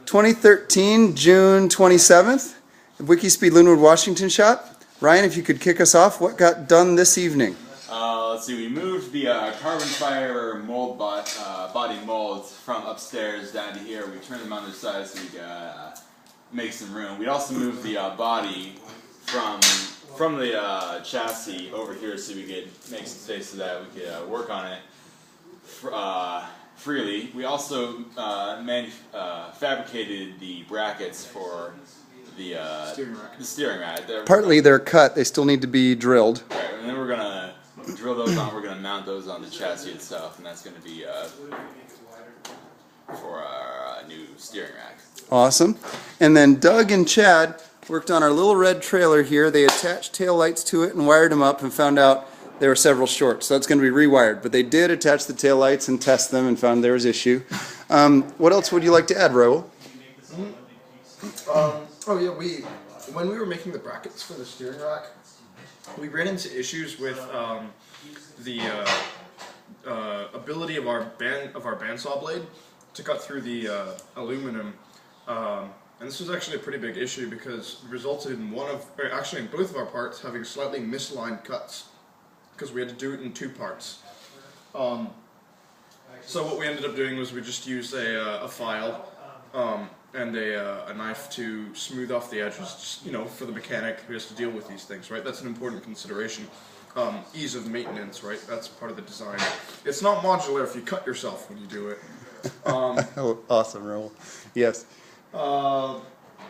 2013, June 27th, WIKISPEED Lynnwood, Washington shop. Ryan, if you could kick us off, what got done this evening? Let's see, we moved the carbon fiber mold body molds from upstairs down to here. We turned them on their side so we could make some room. We also moved the body from the chassis over here so we could make some space so that we could work on it freely. We also fabricated the brackets for the steering rack. Partly they're cut, they still need to be drilled. Right, and then we're going to drill those on, we're going to mount those on the chassis itself, and that's going to be for our new steering rack. Awesome. And then Doug and Chad worked on our little red trailer here. They attached tail lights to it and wired them up and found out there were several shorts, so that's going to be rewired. But they did attach the tail lights and test them and found there was issue. What else would you like to add, Rahul? Oh yeah, when we were making the brackets for the steering rack, we ran into issues with the ability of our bandsaw blade to cut through the aluminum, and this was actually a pretty big issue because it resulted in in both of our parts having slightly misaligned cuts because we had to do it in two parts. So what we ended up doing was we just used a file and a knife to smooth off the edges, just, you know, for the mechanic who has to deal with these things, right? That's an important consideration. Ease of maintenance, right? That's part of the design. It's not modular if you cut yourself when you do it. Awesome, Rahul. Yes.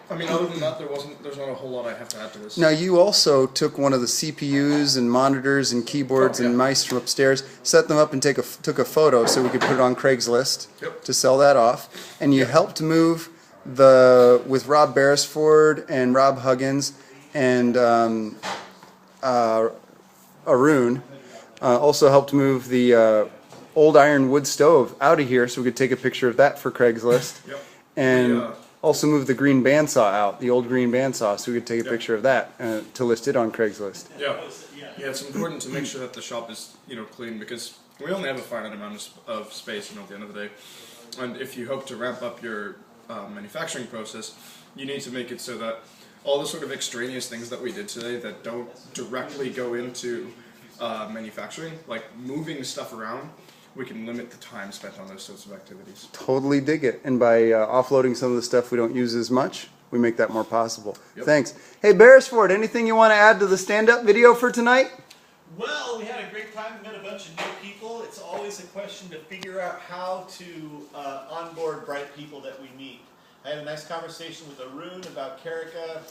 I mean, other than that, there's not a whole lot I have to add to this. Now, you also took one of the CPUs and monitors and keyboards and mice from upstairs, set them up and took a photo so we could put it on Craigslist to sell that off. And you helped move with Rob Beresford and Rob Huggins and Arun, also helped move the old iron wood stove out of here so we could take a picture of that for Craigslist. And also moved the green bandsaw out, the old green bandsaw, so we could take a picture of that to list it on Craigslist. Yeah, it's important to make sure that the shop is, you know, clean because we only have a finite amount of space, you know, at the end of the day. And if you hope to ramp up your manufacturing process, you need to make it so that all the sort of extraneous things that we did today that don't directly go into manufacturing, like moving stuff around, we can limit the time spent on those sorts of activities. Totally dig it. And by offloading some of the stuff we don't use as much, we make that more possible. Thanks. Hey, Beresford, anything you want to add to the stand-up video for tonight? Well, we had a great time. We met a bunch of new people. It's always a question to figure out how to onboard bright people that we meet. I had a nice conversation with Arun about Carica.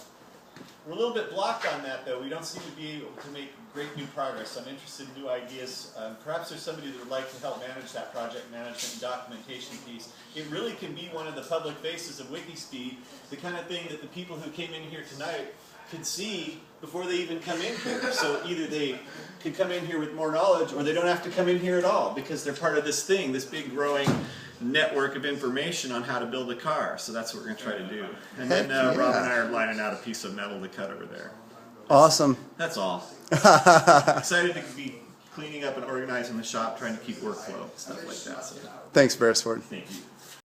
We're a little bit blocked on that, though. We don't seem to be able to make great new progress. I'm interested in new ideas. Perhaps there's somebody that would like to help manage that project management and documentation piece. It really can be one of the public faces of WIKISPEED, the kind of thing that the people who came in here tonight could see before they even come in here. So either they could come in here with more knowledge or they don't have to come in here at all because they're part of this thing, this big growing network of information on how to build a car. So that's what we're going to try to do. And then Rob and I are lining out a piece of metal to cut over there. Awesome. That's all. Excited to be cleaning up and organizing the shop, trying to keep workflow, stuff like that. So. Thanks, Beresford. Thank you.